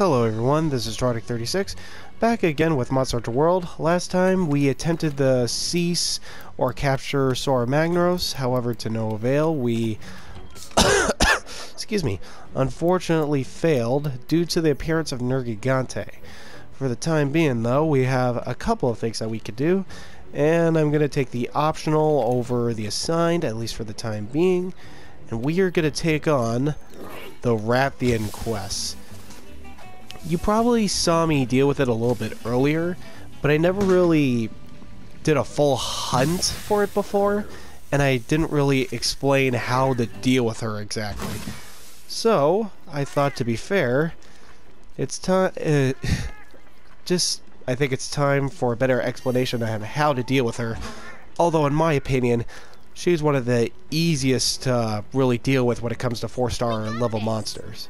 Hello everyone, this is Rathian36, back again with Monster Hunter World. Last time we attempted to seize or capture Sora Magnaros, however to no avail. We excuse me, unfortunately failed due to the appearance of Nergigante. For the time being though, we have a couple of things that we could do, and I'm going to take the optional over the assigned, at least for the time being, and we are going to take on the Rathian quest. You probably saw me deal with it a little bit earlier, but I never really did a full hunt for it before, and I didn't really explain how to deal with her exactly. So, I thought to be fair, it's time, I think it's time for a better explanation of how to deal with her. Although, in my opinion, she's one of the easiest to really deal with when it comes to 4-star level monsters.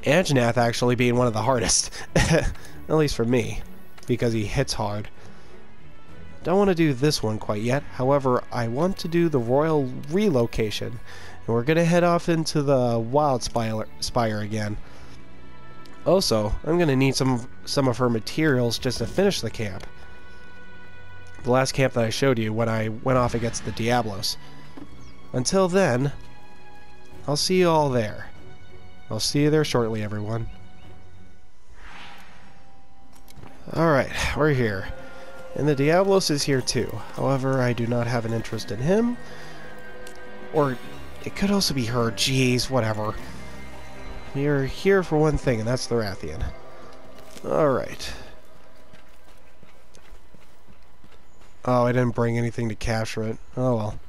Anjanath actually being one of the hardest, at least for me, because he hits hard. Don't want to do this one quite yet, however, I want to do the Royal Relocation, and we're going to head off into the Wild Spire again. Also, I'm going to need some of her materials just to finish the camp. The last camp that I showed you when I went off against the Diablos. Until then, I'll see you all there. I'll see you there shortly, everyone. Alright, we're here. And the Diablos is here too. However, I do not have an interest in him. Or, it could also be her. Jeez, whatever. We are here for one thing, and that's the Rathian. Alright. Oh, I didn't bring anything to capture it. Oh well.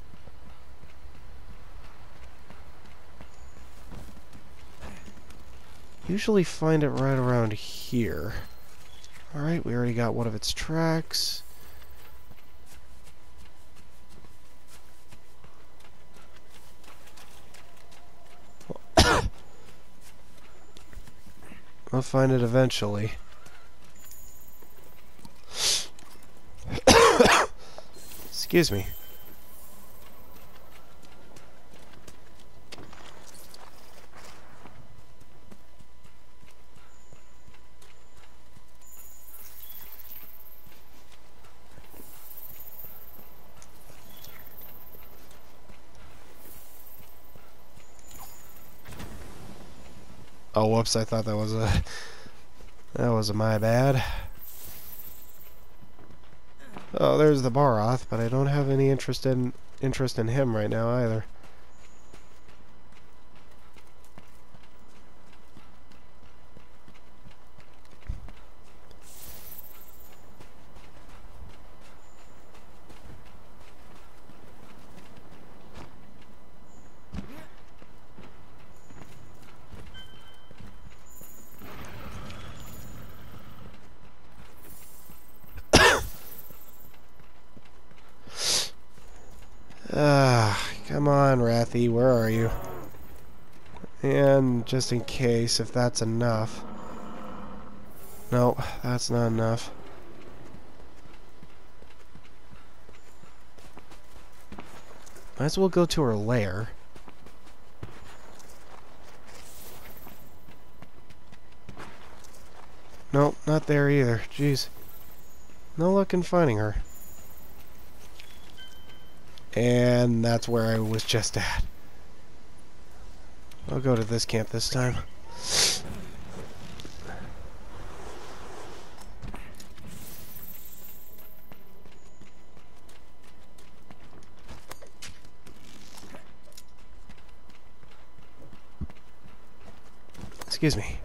Usually find it right around here. Alright, we already got one of its tracks. I'll find it eventually. Excuse me. Oh, whoops, I thought that was a my bad. Oh, there's the Baroth, but I don't have any interest in him right now either. Come on, Rathy, where are you? And just in case, if that's enough. No, that's not enough. Might as well go to her lair. Nope, not there either. Jeez. No luck in finding her. And that's where I was just at. I'll go to this camp this time. Excuse me.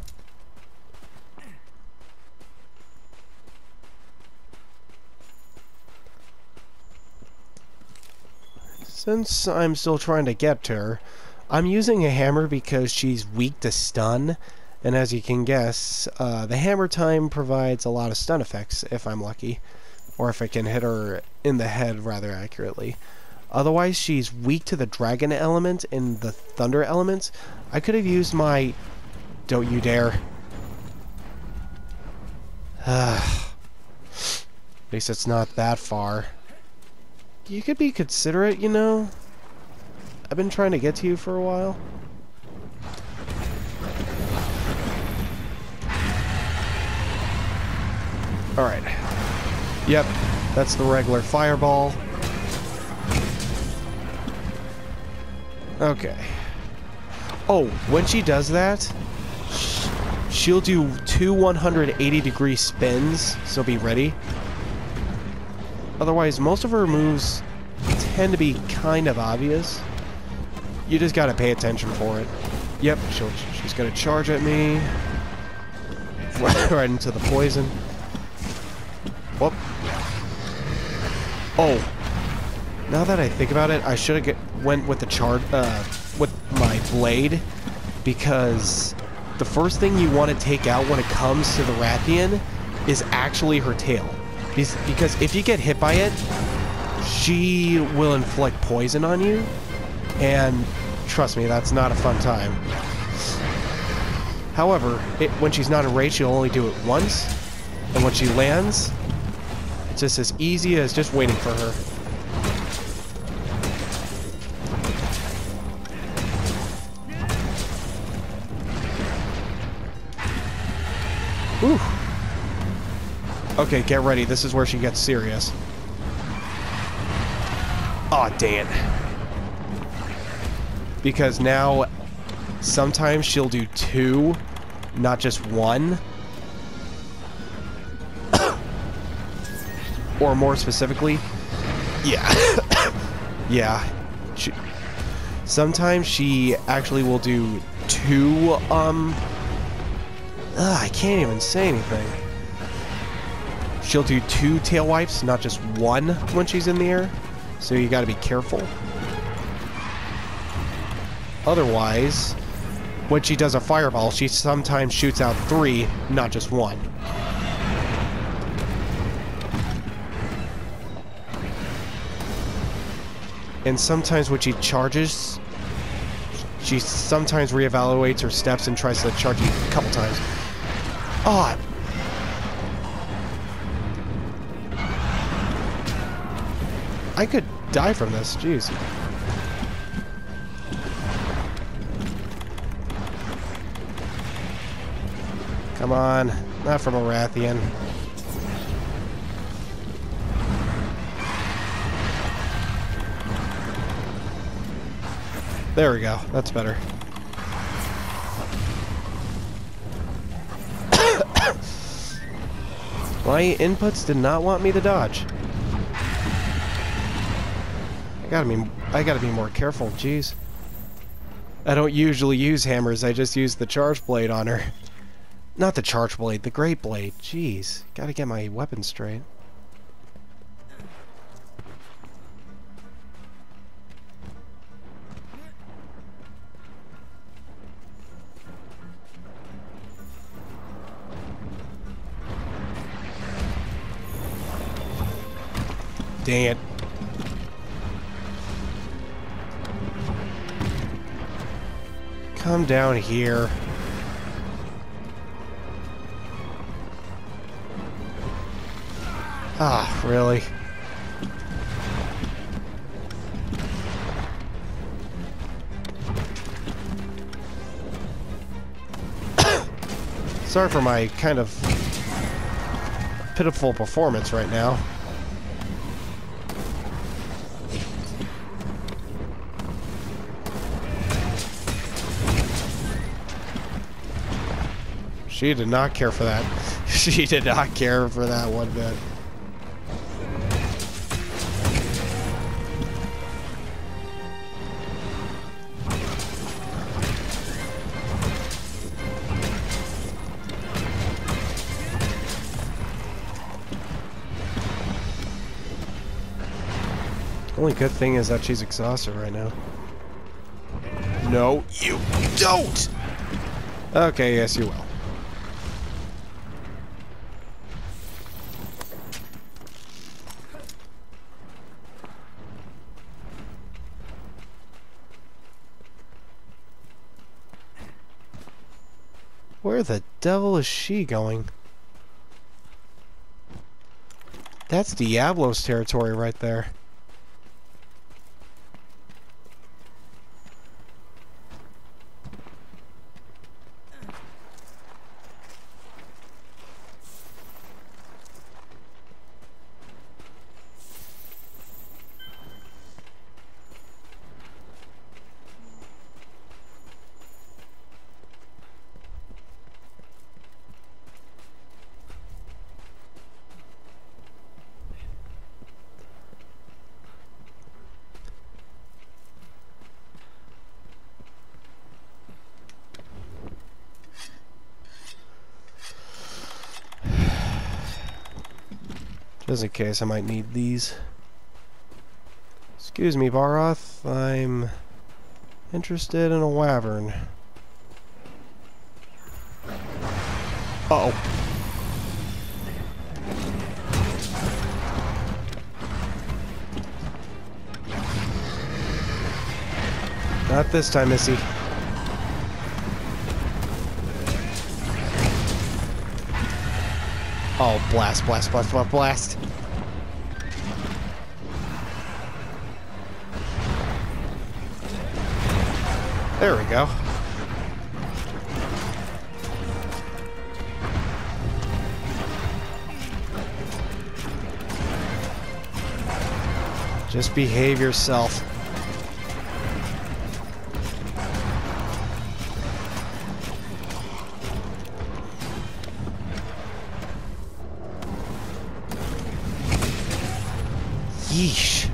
Since I'm still trying to get to her, I'm using a hammer because she's weak to stun, and as you can guess, the hammer time provides a lot of stun effects if I'm lucky, or if I can hit her in the head rather accurately. Otherwise, she's weak to the dragon element and the thunder element. I could have used my... Don't you dare. At least it's not that far. You could be considerate, you know? I've been trying to get to you for a while. Alright. Yep, that's the regular fireball. Okay. Oh, when she does that, she'll do 2 180-degree spins, so be ready. Otherwise, most of her moves tend to be kind of obvious. You just gotta pay attention for it. Yep, she's gonna charge at me. Right into the poison. Whoop. Oh. Now that I think about it, I should have went with the charge, with my blade, because the first thing you want to take out when it comes to the Rathian is actually her tail. Because if you get hit by it, she will inflict poison on you, and trust me, that's not a fun time. However, when she's not enraged, she'll only do it once, and when she lands, it's just as easy as just waiting for her. Ooh. Okay, get ready. This is where she gets serious. Aw, dang it. Because now, sometimes she'll do 2, not just 1. Or more specifically, yeah. Yeah. Sometimes she actually will do 2, I can't even say anything. She'll do 2 tail wipes, not just 1 when she's in the air. So you gotta be careful. Otherwise, when she does a fireball, she sometimes shoots out 3, not just 1. And sometimes when she charges, she sometimes reevaluates her steps and tries to charge you a couple times. Oh! I could die from this, jeez. Come on, not from a Rathian. There we go, that's better. My inputs did not want me to dodge. I gotta be more careful, jeez. I don't usually use hammers, I just use the charge blade on her. Not the charge blade, the great blade, jeez. Gotta get my weapon straight. Dang it. Come down here. Ah, really? Sorry for my kind of pitiful performance right now. She did not care for that. She did not care for that one bit. Only good thing is that she's exhausted right now. No, you don't! Okay, yes you will. Where the devil is she going? That's Diablo's territory right there. Just in case I might need these. Excuse me, Baroth. I'm interested in a wyvern. Uh-oh. Not this time, Missy. Oh, blast, blast, blast, blast, blast. There we go. Just behave yourself. Yeesh.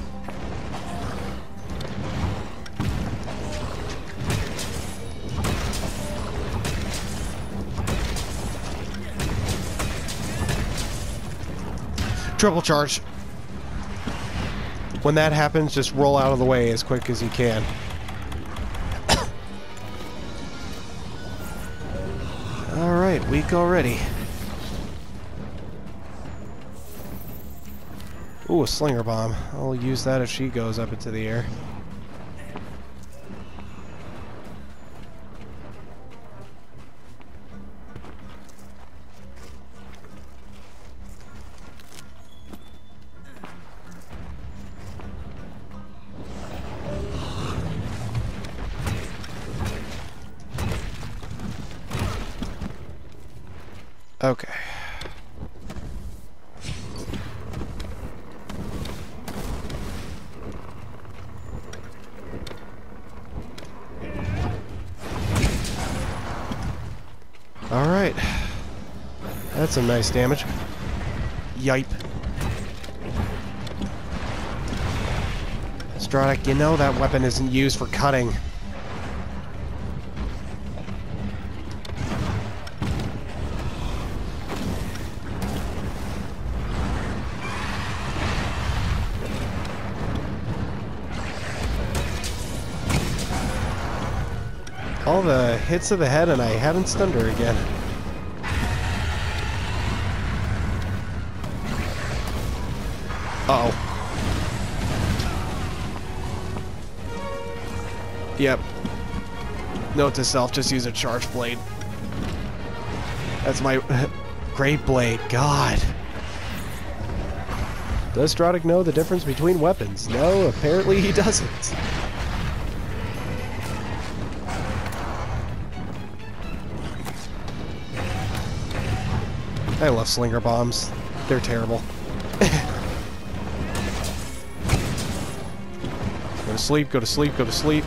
Triple charge. When that happens, just roll out of the way as quick as you can. Alright, weak already. Ooh, a slinger bomb. I'll use that if she goes up into the air. Okay. Alright. That's some nice damage. Yipe. Stradic, you know that weapon isn't used for cutting. All the hits of the head and I haven't stunned her again. Uh-oh. Yep. Note to self, just use a charge blade. That's my great blade. God. Does Stradic know the difference between weapons? No, apparently he doesn't. I love slinger bombs. They're terrible. Go to sleep, go to sleep, go to sleep.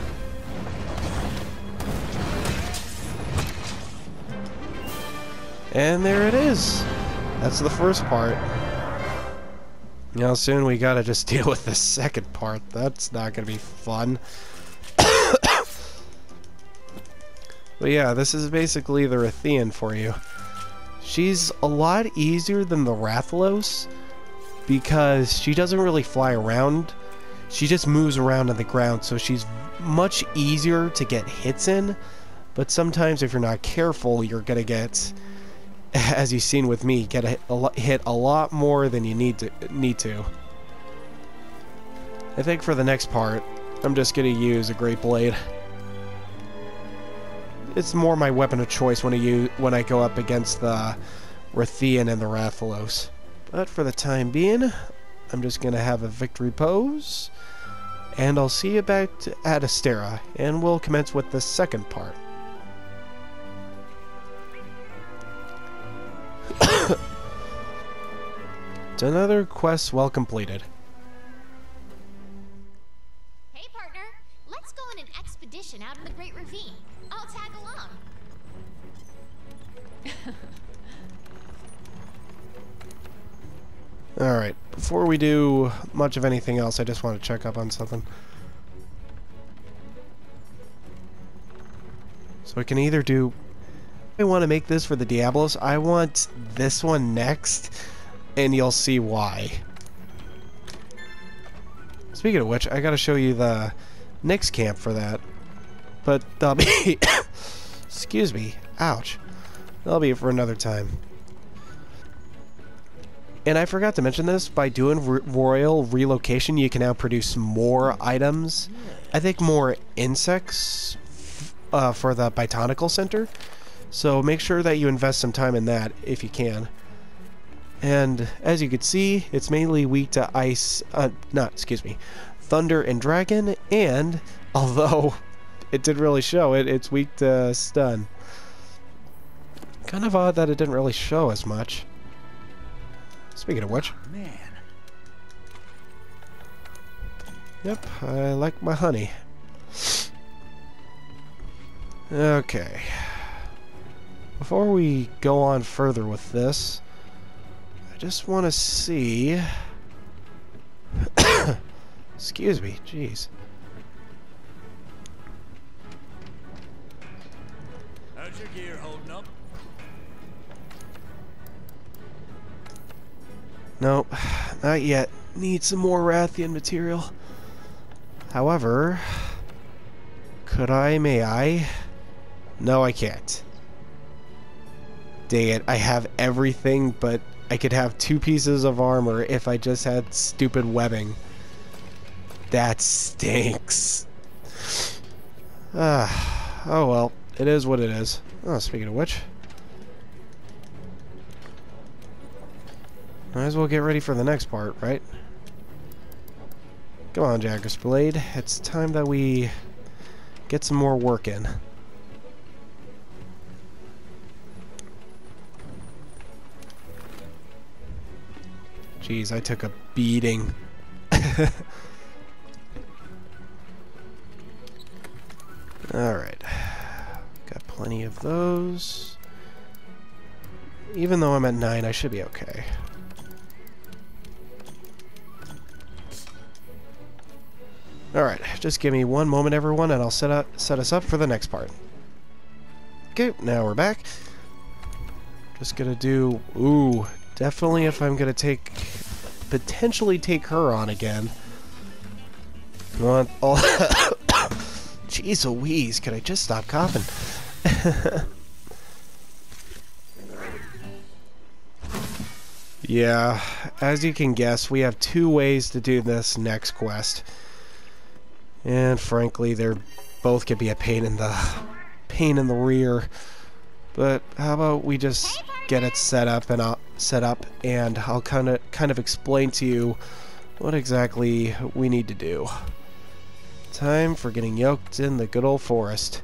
And there it is. That's the first part. Now soon we gotta just deal with the second part. That's not gonna be fun. But yeah, this is basically the Rathian for you. She's a lot easier than the Rathalos because she doesn't really fly around. She just moves around on the ground, so she's much easier to get hits in. But sometimes if you're not careful, you're gonna get, as you've seen with me, get hit a lot more than you need to. I think for the next part, I'm just gonna use a Great Blade. It's more my weapon of choice when I go up against the Rathian and the Rathalos. But for the time being, I'm just gonna have a victory pose, and I'll see you back at Astera, and we'll commence with the second part. It's another quest well completed. Hey partner, let's go on an expedition out in the Great Ravine. I'll tag along. Alright, before we do much of anything else, I just want to check up on something. So I can either do... I want to make this for the Diablos. I want this one next. and you'll see why. Speaking of which, I gotta show you the next camp for that. But that'll be... excuse me. Ouch. That'll be for another time. And I forgot to mention this, by doing royal relocation, you can now produce more items. I think more insects for the botanical center. So make sure that you invest some time in that if you can. And as you can see, it's mainly weak to ice, thunder and dragon, and although it didn't really show it, it's weak to stun. Kind of odd that it didn't really show as much. Speaking of which, Man. Yep, I like my honey. Okay. Before we go on further with this, I just want to see... Excuse me, jeez. How's your gear holding up? Nope, not yet. Need some more Rathian material. However, may I? No, I can't. Dang it, I have everything, but I could have 2 pieces of armor if I just had stupid webbing. That stinks. Oh well, it is what it is. Oh, speaking of which, might as well get ready for the next part, right? Come on, Jagger's Blade. It's time that we get some more work in. Jeez, I took a beating. Alright. Got plenty of those. Even though I'm at 9, I should be okay. Alright, just give me one moment, everyone, and I'll set us up for the next part. Okay, now we're back. Just gonna do... Ooh, definitely if I'm gonna potentially take her on again. You want all... Jeez Louise, could I just stop coughing? Yeah, as you can guess, we have 2 ways to do this next quest. And frankly, they're both could be a pain in the rear. But how about we just get it set up and I'll kind of explain to you what exactly we need to do. Time for getting yoked in the good old forest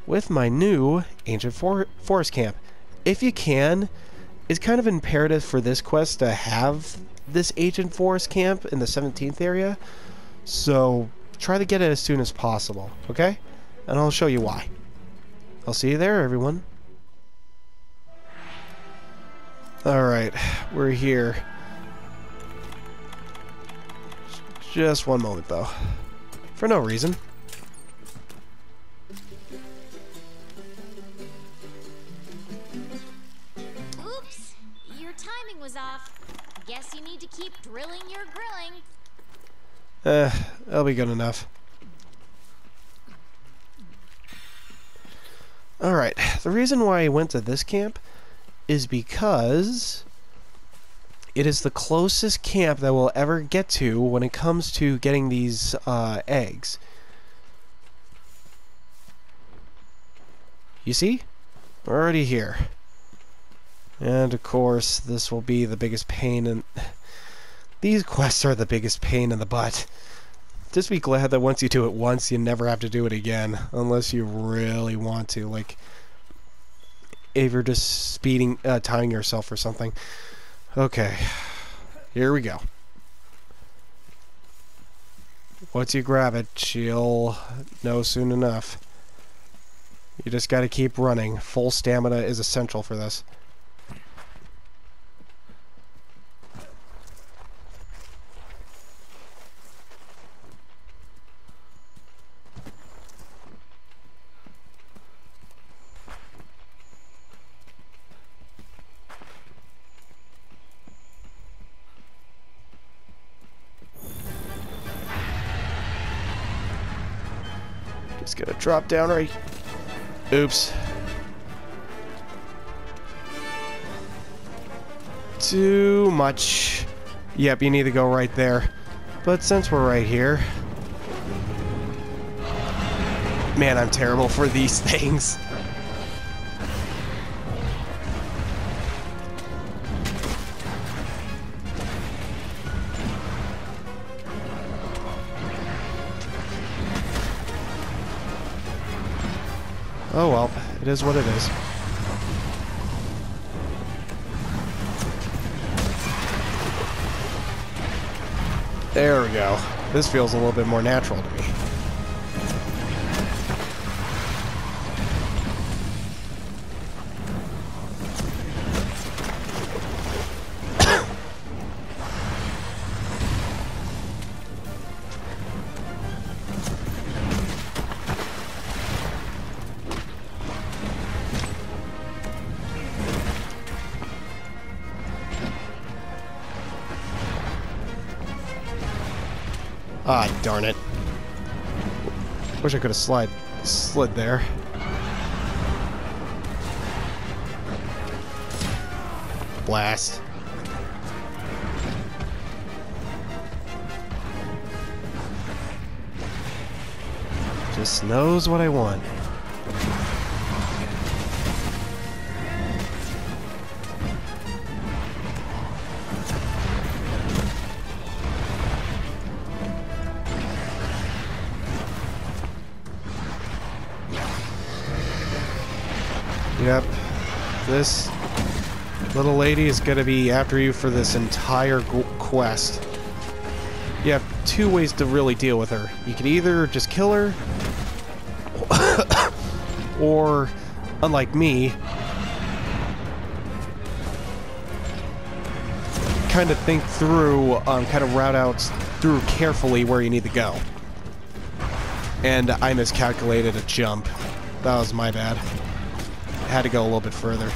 with my new ancient forest camp. If you can, it's kind of imperative for this quest to have this ancient forest camp in the 17th area. So try to get it as soon as possible, okay? And I'll show you why. I'll see you there, everyone. Alright, we're here. Just one moment, though. For no reason. Oops, your timing was off. Guess you need to keep drilling your grilling. That'll be good enough. Alright, the reason why I went to this camp is because it is the closest camp that we'll ever get to when it comes to getting these eggs. You see? We're already here. And of course, this will be the biggest pain in... These quests are the biggest pain in the butt. Just be glad that once you do it once, you never have to do it again. Unless you really want to. Like, if you're just tying yourself or something. Okay. Here we go. Once you grab it, you'll know soon enough. You just gotta keep running. Full stamina is essential for this. gonna drop down right... Oops. Too much. Yep, you need to go right there. But since we're right here... Man, I'm terrible for these things. Oh well, it is what it is. There we go. This feels a little bit more natural to me. Ah, darn it. Wish I could have slid there. Blast. Just knows what I want. Yep, this little lady is going to be after you for this entire quest. You have two ways to really deal with her. You can either just kill her, or, unlike me, kind of think through, kind of route out through carefully where you need to go. And I miscalculated a jump. That was my bad. Had to go a little bit further.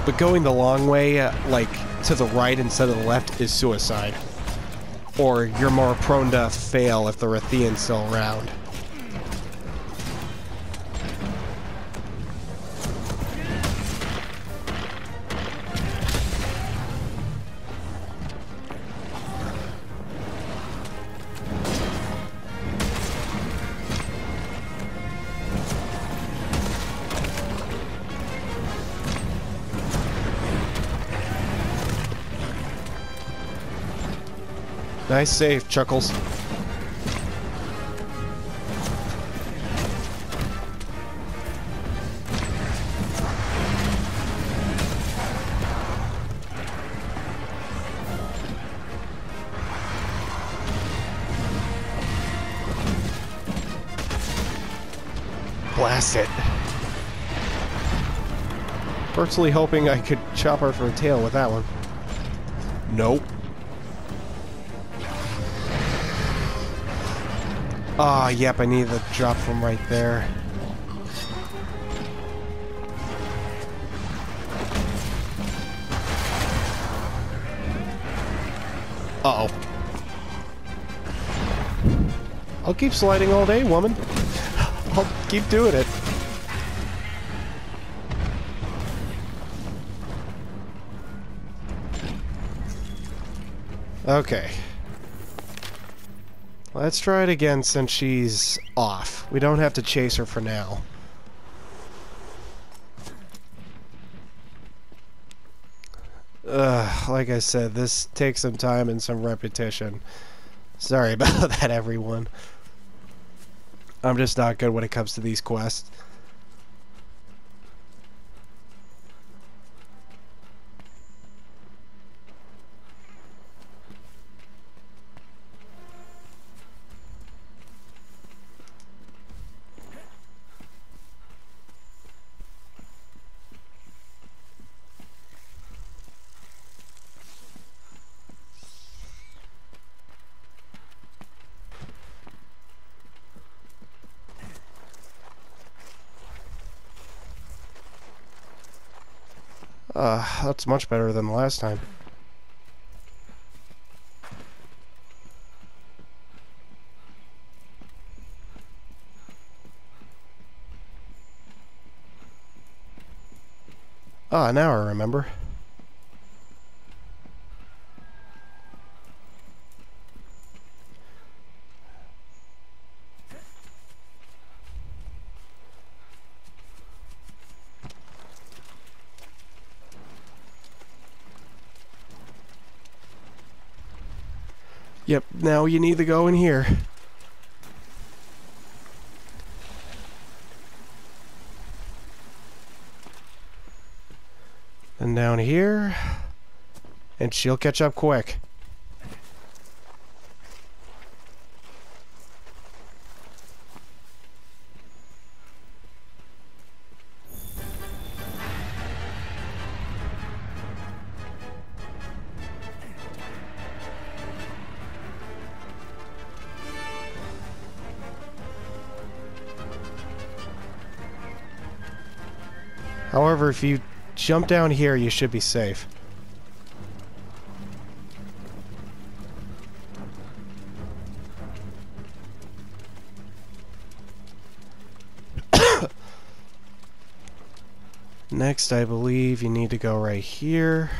But going the long way, like to the right instead of the left, is suicide. Or you're more prone to fail if the Rathian's still around. Nice save, Chuckles. Blast it. Personally hoping I could chop her for a tail with that one. Nope. Ah, yep, I need the drop from right there. Uh-oh. I'll keep sliding all day, woman. I'll keep doing it. Okay. Let's try it again since she's off. We don't have to chase her for now. Like I said, this takes some time and some repetition. Sorry about that, everyone. I'm just not good when it comes to these quests. That's much better than the last time. Ah, now I remember. Yep, now you need to go in here. And down here. And she'll catch up quick. However, if you jump down here, you should be safe. Next, I believe you need to go right here.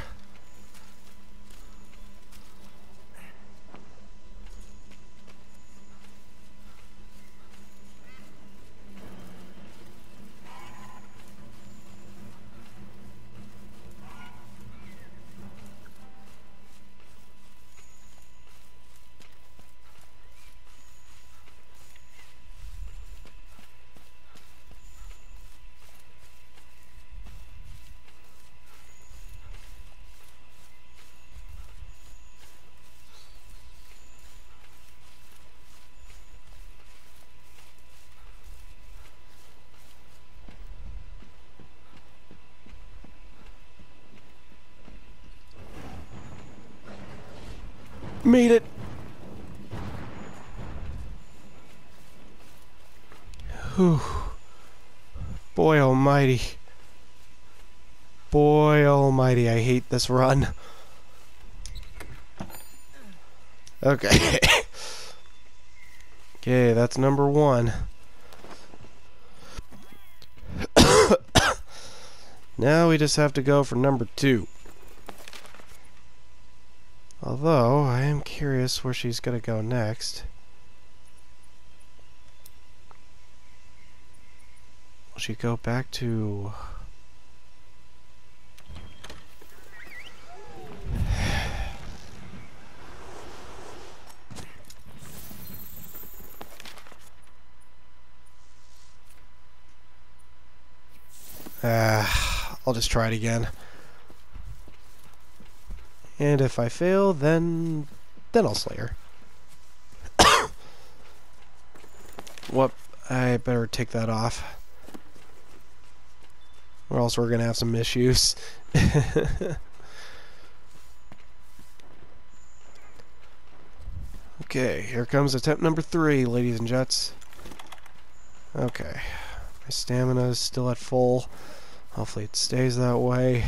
Made it! Whew. Boy almighty. Boy almighty, I hate this run. Okay. Okay, that's number 1. Now we just have to go for number 2. Although, I am curious where she's gonna go next. Will she go back to... I'll just try it again. And if I fail, then I'll slay her. Whoop, I better take that off. Or else we're gonna have some issues. Okay, here comes attempt number 3, ladies and gents. Okay, my stamina is still at full. Hopefully it stays that way.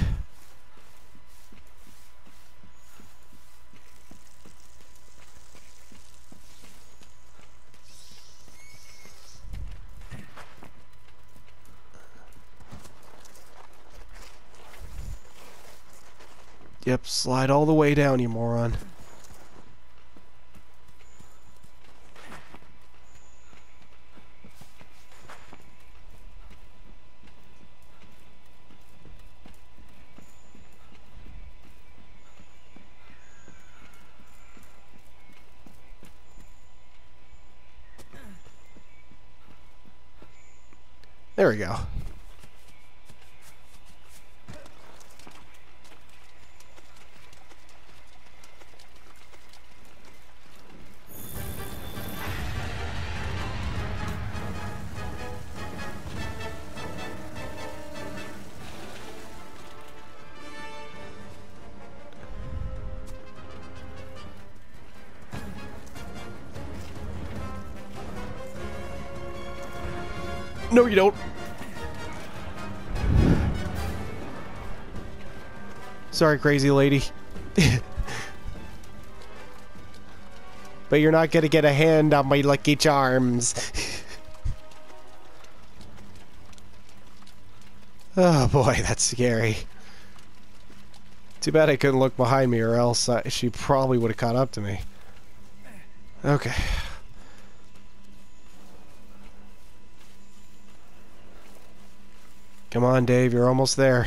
Yep, slide all the way down, you moron. There we go. No, you don't. Sorry, crazy lady. But you're not gonna get a hand on my Lucky Charms. Oh boy, that's scary. Too bad I couldn't look behind me, or else she probably would have caught up to me. Okay. Come on, Dave, you're almost there.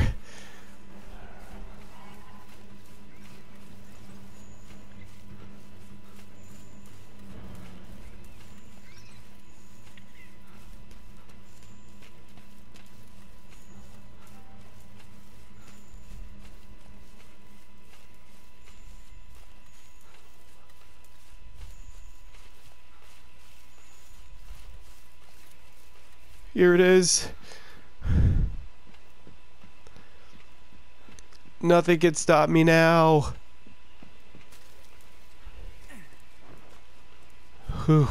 Here it is. Nothing can stop me now. Whew.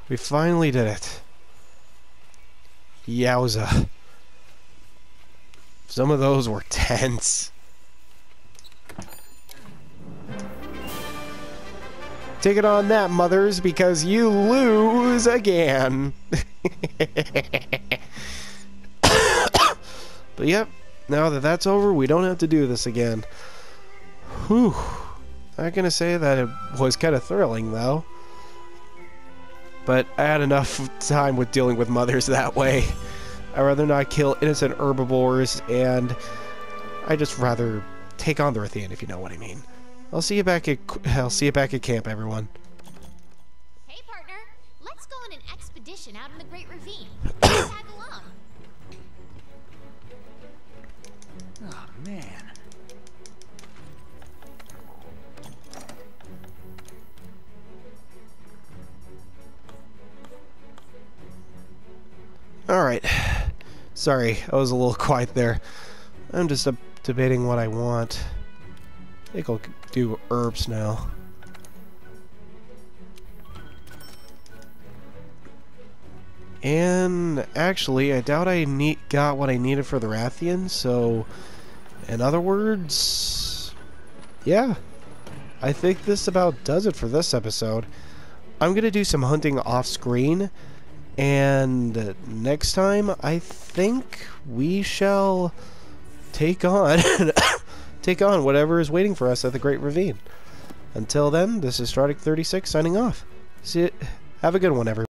We finally did it. Yowza. Some of those were tense. Take it on that, mothers, because you lose again. But yep, now that that's over, we don't have to do this again. Whew. I'm gonna say that it was kind of thrilling, though. But I had enough time with dealing with mothers that way. I'd rather not kill innocent herbivores, and I'd just rather take on the Rathian, if you know what I mean. I'll see you back at camp, everyone. Hey, partner. Let's go on an expedition out in the Great Ravine. Tag along. Oh, man. Alright. Sorry, I was a little quiet there. I'm just debating what I want. I think I'll do herbs now. And actually, I doubt I got what I needed for the Rathian, so in other words, yeah, I think this about does it for this episode. I'm going to do some hunting off screen, and next time I think we shall take on take on whatever is waiting for us at the Great Ravine. Until then, this is Stradic36 signing off. See you. Have a good one, everyone.